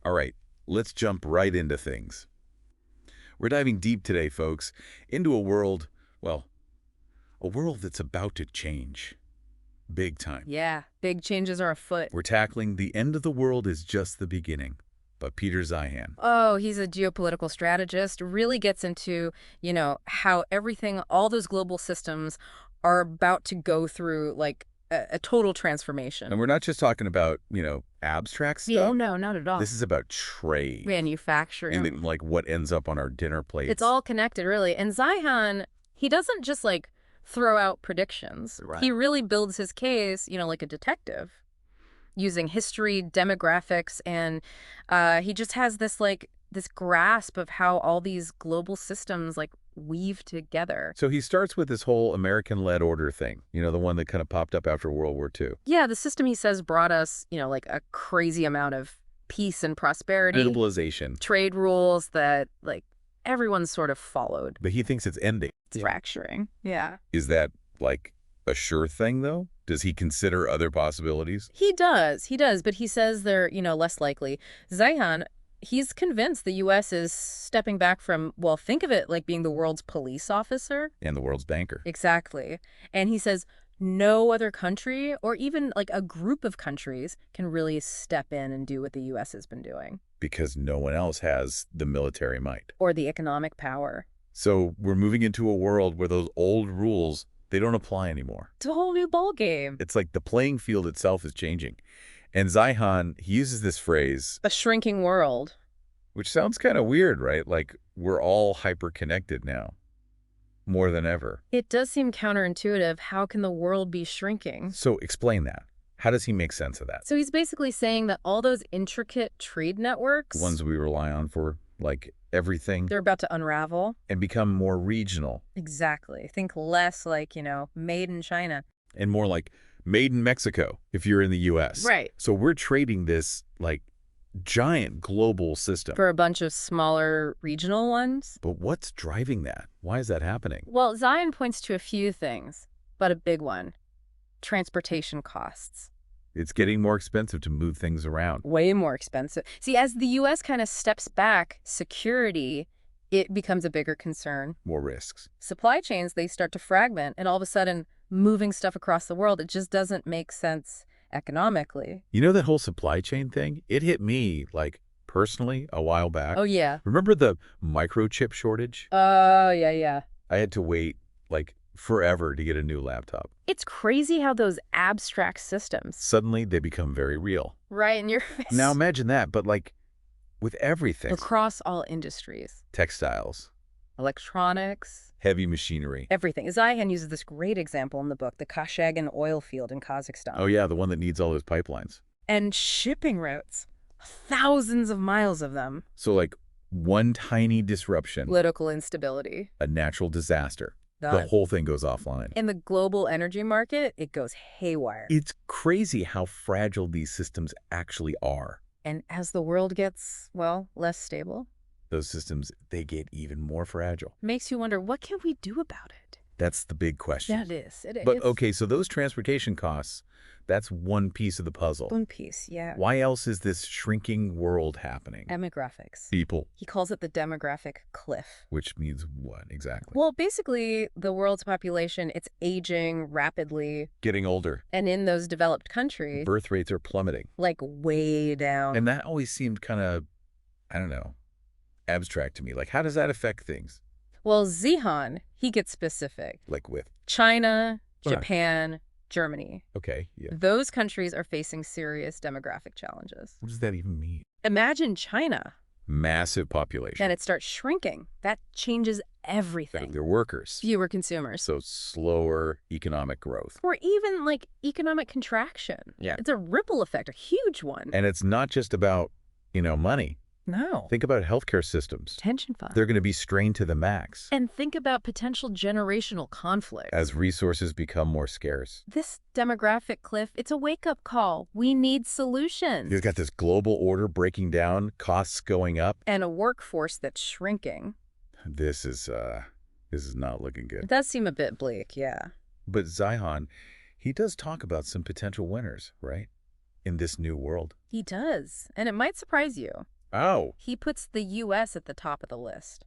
All right, let's jump right into things. We're diving deep today, folks, into a world, well, a world that's about to change. Big time. Yeah, big changes are afoot. We're tackling the end of the world is just the beginning. But Peter Zeihan. Oh, he's a geopolitical strategist, really gets into, how everything, all those global systems are about to go through like a total transformation. And we're not just talking about, abstract stuff. Yeah, no, not at all. This is about trade. Manufacturing. And then, like what ends up on our dinner plates. It's all connected, really. And Zeihan, he doesn't just like throw out predictions. Right. He really builds his case, like a detective, using history, demographics, and he just has this grasp of how all these global systems like weave together. So he starts with this whole American-led order thing, the one that kind of popped up after World War II. Yeah, the system, he says, brought us, like a crazy amount of peace and prosperity. Globalization. Trade rules that like everyone sort of followed. But he thinks it's ending. It's fracturing. Yeah. Is that like a sure thing, though? Does he consider other possibilities? He does, but he says they're, less likely. Zeihan, he's convinced the U.S. is stepping back from, well, think of it like being the world's police officer. And the world's banker. Exactly. And he says no other country or even like a group of countries can really step in and do what the U.S. has been doing. Because no one else has the military might. Or the economic power. So we're moving into a world where those old rules, they don't apply anymore. It's a whole new ballgame. It's like the playing field itself is changing. And Zeihan, he uses this phrase. A shrinking world. Which sounds kind of weird, right? Like we're all hyper-connected now. More than ever. It does seem counterintuitive. How can the world be shrinking? So explain that. How does he make sense of that? So he's basically saying that all those intricate trade networks, The ones we rely on for, like, everything. they're about to unravel. And become more regional. Exactly. Think less like, made in China. And more like made in Mexico, if you're in the U.S. Right. So we're trading this, like, giant global system. For a bunch of smaller regional ones. But what's driving that? Why is that happening? Well, Zion points to a few things, but a big one. Transportation costs. It's getting more expensive to move things around. Way more expensive. See, as the U.S. kind of steps back, security, it becomes a bigger concern. More risks. Supply chains, they start to fragment, and all of a sudden, moving stuff across the world, it just doesn't make sense economically. You know that whole supply chain thing? It hit me, like, personally, a while back. Oh, yeah. Remember the microchip shortage? Oh, yeah. I had to wait, like, forever to get a new laptop. It's crazy how those abstract systems... Suddenly, they become very real. Right in your face. Now imagine that, but, like, with everything. Across all industries. Textiles. Electronics. Heavy machinery. Everything. Zeihan uses this great example in the book, the Kashagan oil field in Kazakhstan. Oh, yeah, the one that needs all those pipelines. And shipping routes. Thousands of miles of them. So, like, one tiny disruption. Political instability. A natural disaster. Done. The whole thing goes offline. In the global energy market, it goes haywire. It's crazy how fragile these systems actually are. And as the world gets, well, less stable, those systems, they get even more fragile. Makes you wonder, what can we do about it? That's the big question. That is. But, okay, so those transportation costs, that's one piece of the puzzle. One piece, yeah. Why else is this shrinking world happening? Demographics. People. He calls it the demographic cliff. Which means what, exactly? Well, basically, the world's population, it's aging rapidly. Getting older. And in those developed countries... birth rates are plummeting. Like, way down. And that always seemed kind of, I don't know, abstract to me. Like, how does that affect things? Well, Zeihan, he gets specific. Like with? China, Japan, Germany. Okay, yeah. Those countries are facing serious demographic challenges. What does that even mean? Imagine China. Massive population. And it starts shrinking. That changes everything. They're workers. Fewer consumers. So slower economic growth. Or even, like, economic contraction. Yeah. It's a ripple effect, a huge one. And it's not just about, money. No. Think about healthcare systems. Pension funds. They're going to be strained to the max. And think about potential generational conflict. As resources become more scarce. This demographic cliff, it's a wake-up call. We need solutions. You've got this global order breaking down, costs going up. And a workforce that's shrinking. This is not looking good. It does seem a bit bleak, yeah. But Zeihan, he does talk about some potential winners, right? In this new world. He does. And it might surprise you. Oh, He puts the U.S. at the top of the list.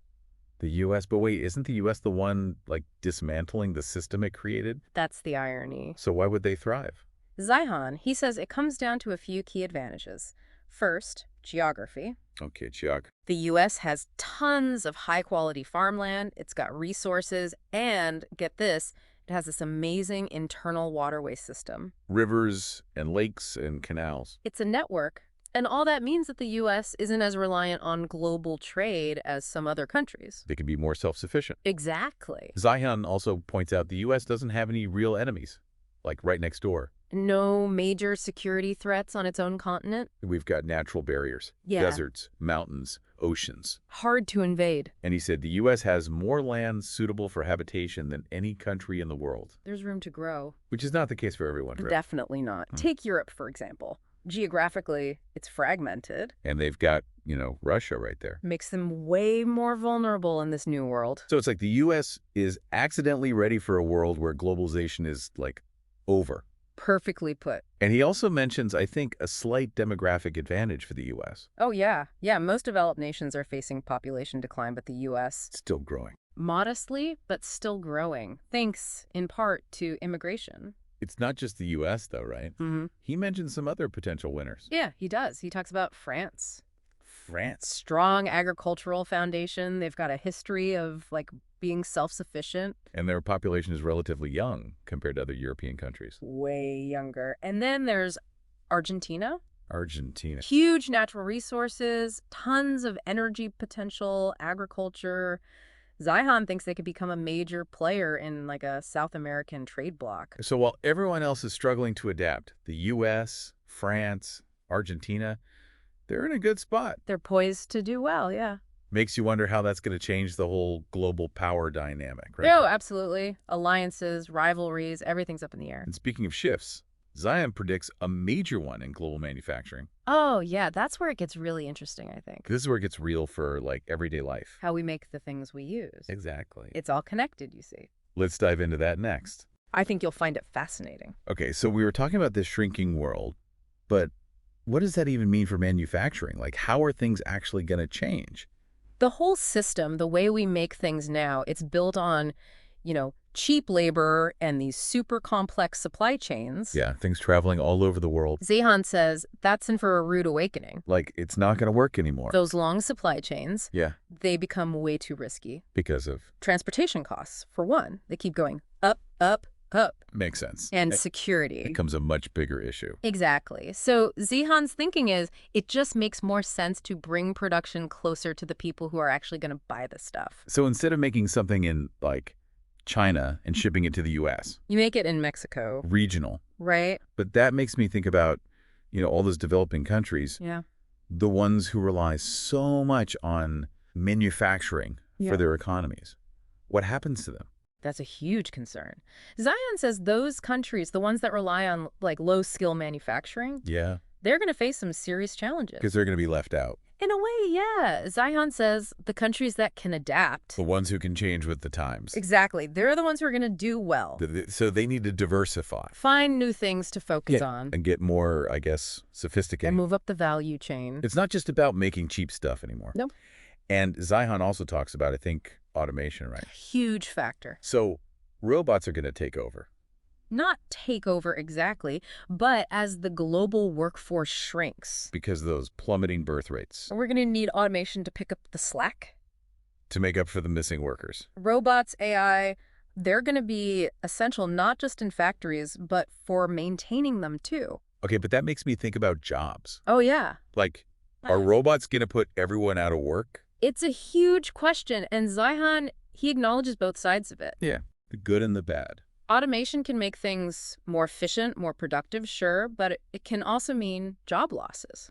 the U.S. But wait, isn't the U.S. the one, like, dismantling the system it created? That's the irony. So why would they thrive? Zeihan, he says it comes down to a few key advantages. First, geography. Okay, Chuck. The U.S. has tons of high-quality farmland, it's got resources, and, get this, it has this amazing internal waterway system. Rivers and lakes and canals. It's a network, and all that means that the U.S. isn't as reliant on global trade as some other countries. They can be more self-sufficient. Exactly. Zeihan also points out the U.S. doesn't have any real enemies, like right next door. No major security threats on its own continent. We've got natural barriers, Yeah. deserts, mountains, oceans. Hard to invade. And he said the U.S. has more land suitable for habitation than any country in the world, There's room to grow. which is not the case for everyone. Right? Definitely not. Take Europe, for example. Geographically, it's fragmented. And they've got, Russia right there. Makes them way more vulnerable in this new world. So it's like the U.S. is accidentally ready for a world where globalization is, like, over. Perfectly put. And he also mentions, I think, a slight demographic advantage for the U.S. Oh, yeah. Yeah, most developed nations are facing population decline, but the U.S. Still growing. modestly, but still growing, thanks in part to immigration. It's not just the U.S., though, right? Mm-hmm. He mentioned some other potential winners. Yeah, he does. He talks about France. France. Strong agricultural foundation. They've got a history of, being self-sufficient. And their population is relatively young compared to other European countries. Way younger. And then there's Argentina. Argentina. Huge natural resources, tons of energy potential, agriculture. Zeihan thinks they could become a major player in a South American trade bloc. So while everyone else is struggling to adapt, the U.S., France, Argentina, they're in a good spot. They're poised to do well, yeah. Makes you wonder how that's going to change the whole global power dynamic, right? Oh, absolutely. Alliances, rivalries, everything's up in the air. And speaking of shifts, Zeihan predicts a major one in global manufacturing. Oh, yeah, that's where it gets really interesting, I think. This is where it gets real for, everyday life. How we make the things we use. Exactly. It's all connected, you see. Let's dive into that next. I think you'll find it fascinating. Okay, so we were talking about this shrinking world, but what does that even mean for manufacturing? How are things actually going to change? The whole system, the way we make things now, it's built on, cheap labor and these super complex supply chains. Yeah, things traveling all over the world. Zeihan says that's in for a rude awakening. It's not going to work anymore. Those long supply chains, Yeah, they become way too risky. because of... Transportation costs, for one. They keep going up, up, up. Makes sense. And It security. becomes a much bigger issue. Exactly. So Zeihan's thinking is it just makes more sense to bring production closer to the people who are actually going to buy the stuff. So instead of making something in, China and shipping it to the U.S., You make it in Mexico, regional. right? But that makes me think about, all those developing countries, Yeah. the ones who rely so much on manufacturing Yeah. for their economies. What happens to them? That's a huge concern. Zeihan says those countries, the ones that rely on low-skill manufacturing, Yeah, they're going to face some serious challenges. because they're going to be left out. In a way, yeah. Zeihan says the countries that can adapt. The ones who can change with the times. Exactly. They're the ones who are going to do well. So they need to diversify. Find new things to focus on. And get more, I guess, sophisticated. And move up the value chain. It's not just about making cheap stuff anymore. Nope. And Zeihan also talks about, I think, automation, right? Huge factor. So robots are going to take over. Not take over exactly, but as the global workforce shrinks, Because of those plummeting birth rates we're going to need automation to pick up the slack. to make up for the missing workers. Robots, AI, they're going to be essential not just in factories, but for maintaining them too. Okay, but that makes me think about jobs. Oh, yeah. Are robots going to put everyone out of work? It's a huge question, and Zeihan, he acknowledges both sides of it. Yeah, the good and the bad. Automation can make things more efficient, more productive, sure, but it can also mean job losses.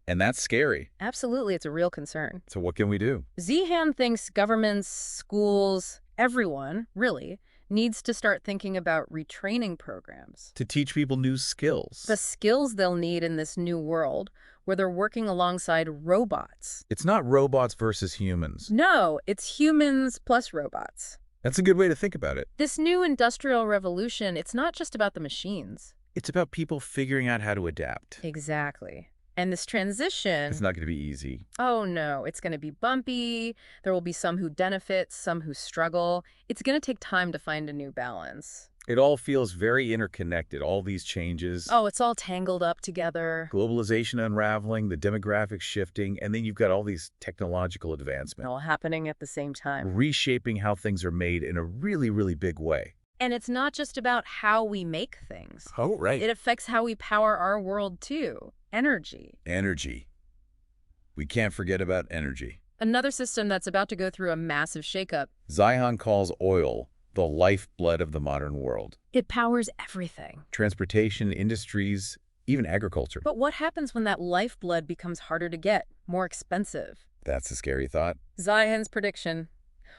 And that's scary. Absolutely, it's a real concern. So what can we do? Zeihan thinks governments, schools, everyone, really, needs to start thinking about retraining programs. To teach people new skills. The skills they'll need in this new world where they're working alongside robots. It's not robots versus humans. No, it's humans plus robots. That's a good way to think about it. This new industrial revolution, it's not just about the machines. It's about people figuring out how to adapt. Exactly. And this It's transition, not going to be easy. oh no, it's going to be bumpy. There will be some who benefit, some who struggle. It's going to take time to find a new balance. It all feels very interconnected, all these changes. Oh, it's all tangled up together. Globalization unraveling, the demographics shifting, and then you've got all these technological advancements All happening at the same time. reshaping how things are made in a really, really big way. And it's not just about how we make things. Oh, right. It affects how we power our world too. Energy. Energy. We can't forget about energy. Another system that's about to go through a massive shakeup. Zeihan calls oil the lifeblood of the modern world. It powers everything. Transportation, industries, even agriculture. But what happens when that lifeblood becomes harder to get, more expensive? That's a scary thought. Zeihan's prediction.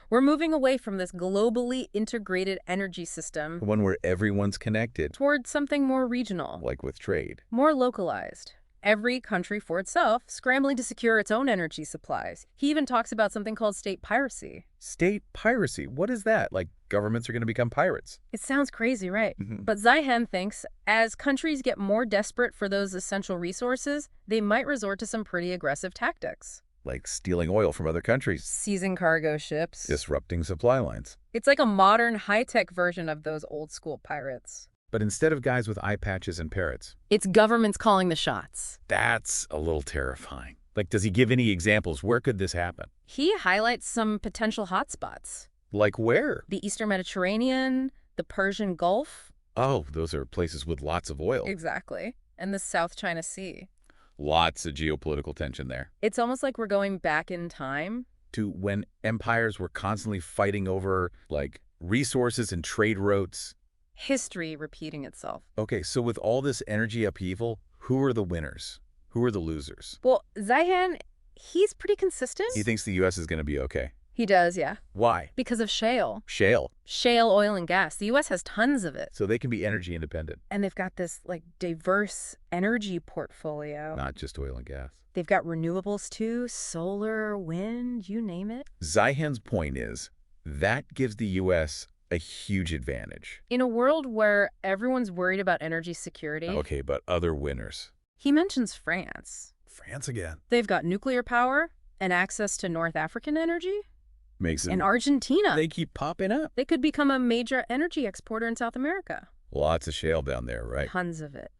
We're moving away from this globally integrated energy system One where everyone's connected, toward something more regional, like with trade. more localized. Every country for itself, scrambling to secure its own energy supplies. He even talks about something called state piracy. State piracy, what is that? Like governments are going to become pirates? It sounds crazy, right? Mhm. But Zeihan thinks as countries get more desperate for those essential resources, they might resort to some pretty aggressive tactics. Like stealing oil from other countries, Seizing cargo ships. disrupting supply lines. It's like a modern, high-tech version of those old-school pirates. But instead of guys with eye patches and parrots, It's governments calling the shots. that's a little terrifying. Like, does he give any examples? Where could this happen? He highlights some potential hotspots. Like where? The Eastern Mediterranean, the Persian Gulf. Oh, those are places with lots of oil. Exactly. And the South China Sea. Lots of geopolitical tension there. It's almost like we're going back in time. To when empires were constantly fighting over, like, resources and trade routes. History repeating itself. Okay, so with all this energy upheaval, who are the winners? Who are the losers? Well, Zeihan, he's pretty consistent. He thinks the U.S. is going to be okay. He does, yeah. Why? Because of shale. Shale. Shale oil and gas. The U.S. has tons of it. So they can be energy independent, And they've got this, like, diverse energy portfolio. not just oil and gas. They've got renewables, too. Solar, wind, you name it. Zeihan's point is that gives the U.S. a huge advantage. In a world where everyone's worried about energy security, Okay, but other winners. he mentions France. France again. They've got nuclear power and access to North African energy. Makes it. And Argentina. They keep popping up. They could become a major energy exporter in South America. Lots of shale down there, right? Tons of it.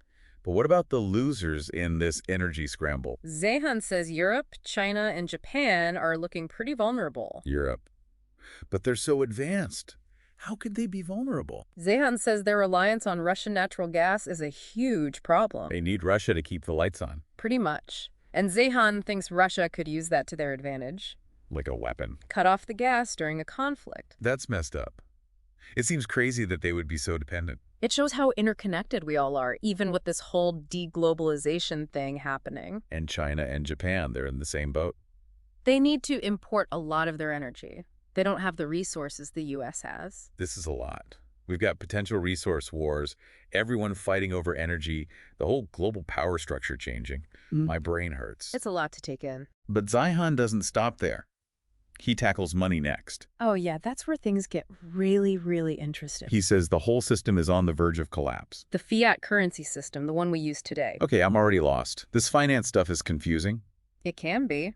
But what about the losers in this energy scramble? Zeihan says Europe, China, and Japan are looking pretty vulnerable. Europe. But they're so advanced. How could they be vulnerable? Zeihan says their reliance on Russian natural gas is a huge problem. They need Russia to keep the lights on, Pretty much. And Zeihan thinks Russia could use that to their advantage. like a weapon. Cut off the gas during a conflict. That's messed up. It seems crazy that they would be so dependent. It shows how interconnected we all are, even with this whole deglobalization thing happening. And China and Japan, they're in the same boat. They need to import a lot of their energy. They don't have the resources the U.S. has. This is a lot. We've got potential resource wars, everyone fighting over energy, the whole global power structure changing. My brain hurts. It's a lot to take in. But Zeihan doesn't stop there. He tackles money next. Oh, yeah, that's where things get really, really interesting. He says the whole system is on the verge of collapse. The fiat currency system, the one we use today. Okay, I'm already lost. This finance stuff is confusing. It can be.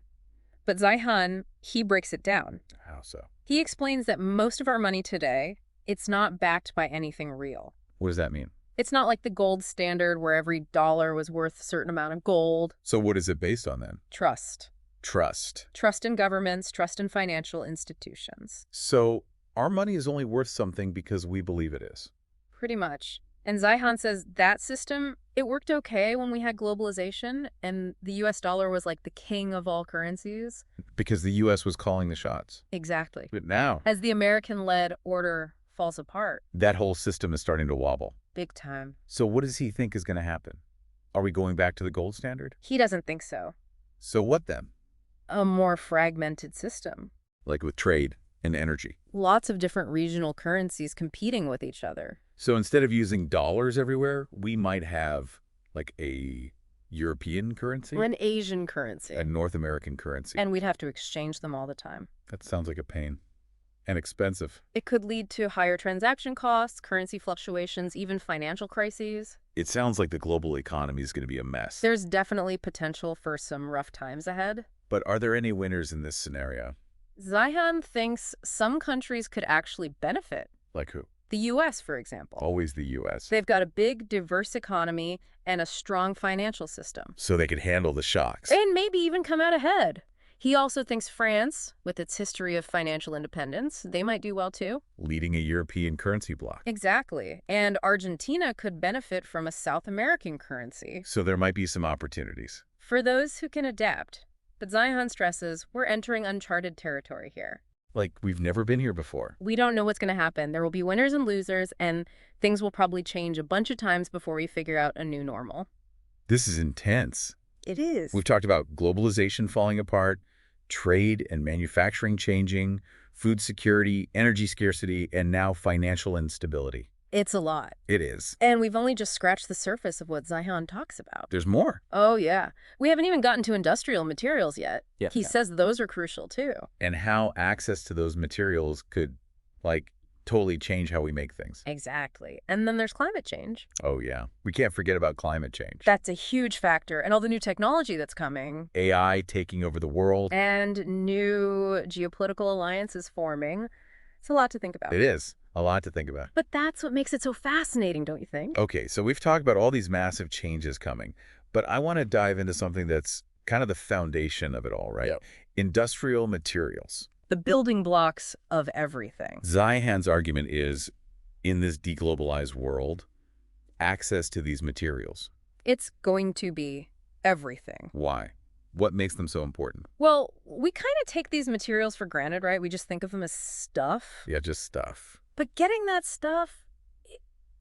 But Zeihan, he breaks it down. How so? He explains that most of our money today, it's not backed by anything real. What does that mean? It's not like the gold standard where every dollar was worth a certain amount of gold. So what is it based on then? Trust. Trust. Trust in governments, trust in financial institutions. So our money is only worth something because we believe it is. Pretty much. And Zeihan says that system, it worked okay when we had globalization and the US dollar was like the king of all currencies. Because the U.S. was calling the shots. Exactly. But now, As the American-led order falls apart, that whole system is starting to wobble. big time. So what does he think is going to happen? Are we going back to the gold standard? He doesn't think so. So what then? A more fragmented system. Like with trade and energy. Lots of different regional currencies competing with each other. So instead of using dollars everywhere, we might have like a European currency, An Asian currency. a North American currency. And we'd have to exchange them all the time. That sounds like a pain. And expensive. It could lead to higher transaction costs, currency fluctuations, even financial crises. It sounds like the global economy is going to be a mess. There's definitely potential for some rough times ahead. But are there any winners in this scenario? Zeihan thinks some countries could actually benefit. Like who? The U.S., for example. Always the U.S. They've got a big, diverse economy and a strong financial system. So they could handle the shocks. And maybe even come out ahead. He also thinks France, with its history of financial independence, they might do well too. Leading a European currency bloc. Exactly. And Argentina could benefit from a South American currency. So there might be some opportunities. For those who can adapt. But Zeihan stresses we're entering uncharted territory here. Like we've never been here before. We don't know what's going to happen. There will be winners and losers, and things will probably change a bunch of times before we figure out a new normal. This is intense. It is. We've talked about globalization falling apart, trade and manufacturing changing, food security, energy scarcity, and now financial instability. It's a lot. It is. And we've only just scratched the surface of what Zeihan talks about. There's more. Oh, yeah. We haven't even gotten to industrial materials yet. Yeah. He says those are crucial, too. And how access to those materials could, like, totally change how we make things. Exactly. And then there's climate change. Oh, yeah. We can't forget about climate change. That's a huge factor. And all the new technology that's coming. AI taking over the world. And new geopolitical alliances forming. It's a lot to think about. It is. A lot to think about. But that's what makes it so fascinating, don't you think? Okay, so we've talked about all these massive changes coming, but I want to dive into something that's kind of the foundation of it all, right? Yep. Industrial materials. The building blocks of everything. Zeihan's argument is, in this deglobalized world, access to these materials. It's going to be everything. Why? What makes them so important? Well, we kind of take these materials for granted, right? We just think of them as stuff. Yeah, just stuff. But getting that stuff,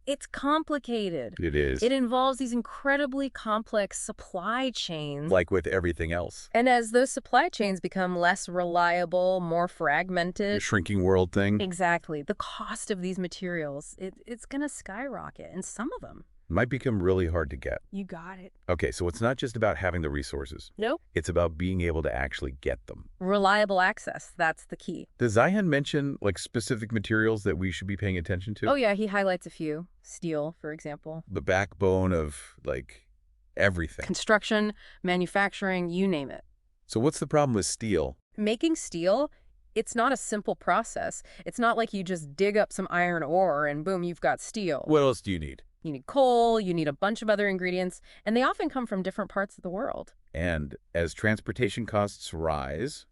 it's complicated. It is. It involves these incredibly complex supply chains. Like with everything else. And as those supply chains become less reliable, more The fragmented. shrinking world thing. Exactly. The cost of these materials, it's going to skyrocket. And some of them. Might become really hard to get. You got it. Okay, so it's not just about having the resources. Nope. It's about being able to actually get them. Reliable access. That's the key. Does Zeihan mention, like, specific materials that we should be paying attention to? Oh, yeah. He highlights a few. Steel, for example. The backbone of, like, everything. Construction, manufacturing, you name it. So what's the problem with steel? Making steel, it's not a simple process. It's not like you just dig up some iron ore and boom, you've got steel. What else do you need? You need coal, you need a bunch of other ingredients, and they often come from different parts of the world. And as transportation costs rise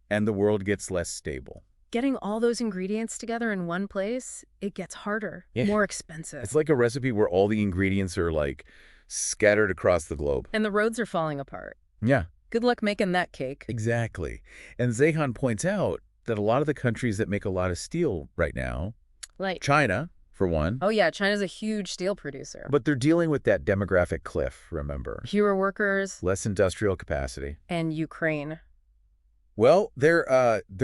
and the world gets less stable. Getting all those ingredients together in one place, it gets harder, Yeah. more expensive. It's like a recipe where all the ingredients are, like, scattered across the globe. And the roads are falling apart. Yeah, Good luck making that cake. exactly. And Zeihan points out that a lot of the countries that make a lot of steel right now, Like, China, for one, oh yeah, China's a huge steel producer. but they're dealing with that demographic cliff, remember? Fewer workers, Less industrial capacity. and Ukraine. Well, they're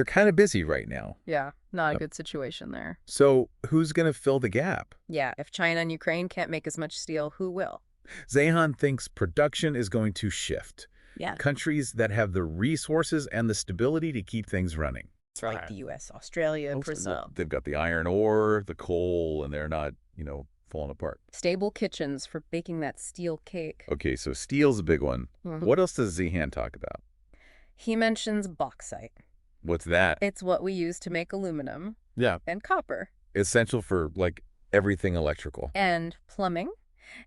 kind of busy right now. Yeah, not a good situation there. So who's going to fill the gap? Yeah, if China and Ukraine can't make as much steel, who will? Zeihan thinks production is going to shift. Yeah, Countries that have the resources and the stability to keep things running. that's right. The U.S., Australia, Brazil. They've got the iron ore, the coal, and they're not, falling apart. Stable kitchens for baking that steel cake. Okay, so steel's a big one. Mhm. What else does Zeihan talk about? He mentions bauxite. What's that? It's what we use to make aluminum Yeah, and copper essential for, like, everything electrical. and plumbing.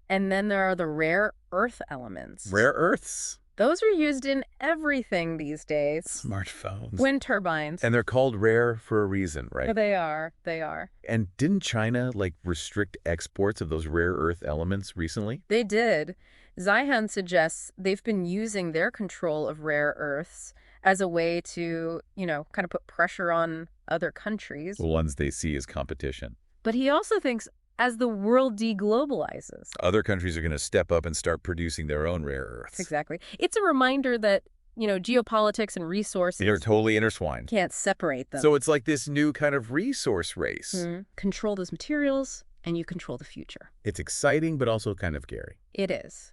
And then there are the rare earth elements. Rare earths. Those are used in everything these days. Smartphones. Wind turbines. And they're called rare for a reason, right? They are. They are. And didn't China, like, restrict exports of those rare earth elements recently? They did. Zeihan suggests they've been using their control of rare earths as a way to, kind of put pressure on other countries. The ones they see as competition. But he also thinks as the world deglobalizes. Other countries are going to step up and start producing their own rare earths. Exactly. It's a reminder that, geopolitics and resources They're totally intertwined. can't separate them. So it's like this new kind of resource race. Control those materials and you control the future. It's exciting, but also kind of scary. It is.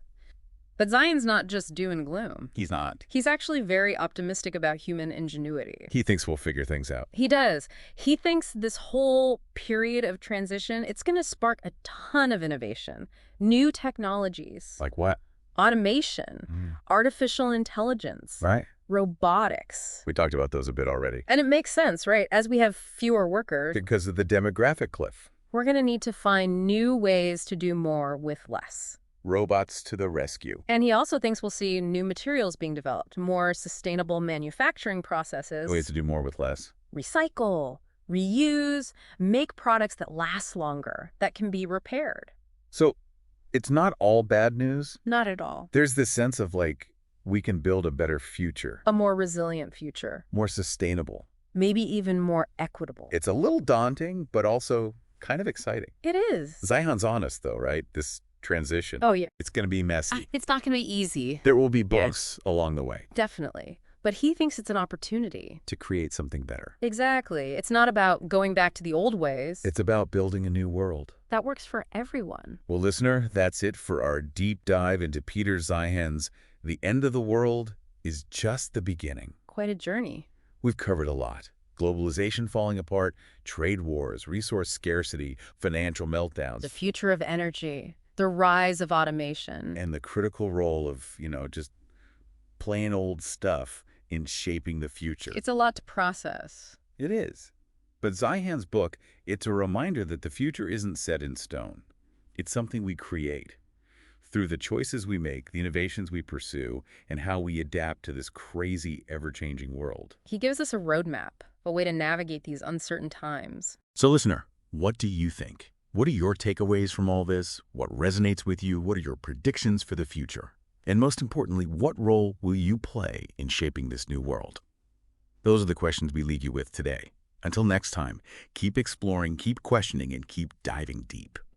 But Zion's not just doom and gloom. He's not. He's actually very optimistic about human ingenuity. He thinks we'll figure things out. He does. He thinks this whole period of transition, it's going to spark a ton of innovation, new technologies, Like what? automation, artificial intelligence, Right. robotics. We talked about those a bit already. And it makes sense, right? As we have fewer workers, Because of the demographic cliff. we're going to need to find new ways to do more with less. Robots to the rescue. And he also thinks we'll see new materials being developed, more sustainable manufacturing processes. Ways to do more with less. Recycle, reuse, make products that last longer, that can be repaired. So it's not all bad news. Not at all. There's this sense of like, we can build a better future. A more resilient future. More sustainable. Maybe even more equitable. It's a little daunting, but also kind of exciting. It is. Zeihan's honest though, right? This transition. Oh, yeah. It's going to be messy. It's not going to be easy. There will be bumps along the way. Definitely. But he thinks it's an opportunity. To create something better. Exactly. It's not about going back to the old ways. It's about building a new world. That works for everyone. Well, listener, that's it for our deep dive into Peter Zeihan's The End of the World is Just the Beginning. Quite a journey. We've covered a lot. Globalization falling apart, trade wars, resource scarcity, financial meltdowns. The future of energy, the rise of automation. And the critical role of, just plain old stuff in shaping the future. It's a lot to process. It is. But Zeihan's book, it's a reminder that the future isn't set in stone. It's something we create. Through the choices we make, the innovations we pursue, and how we adapt to this crazy, ever-changing world. He gives us a roadmap, a way to navigate these uncertain times. So listener, what do you think? What are your takeaways from all this? What resonates with you? What are your predictions for the future? And most importantly, what role will you play in shaping this new world? Those are the questions we leave you with today. Until next time, keep exploring, keep questioning, and keep diving deep.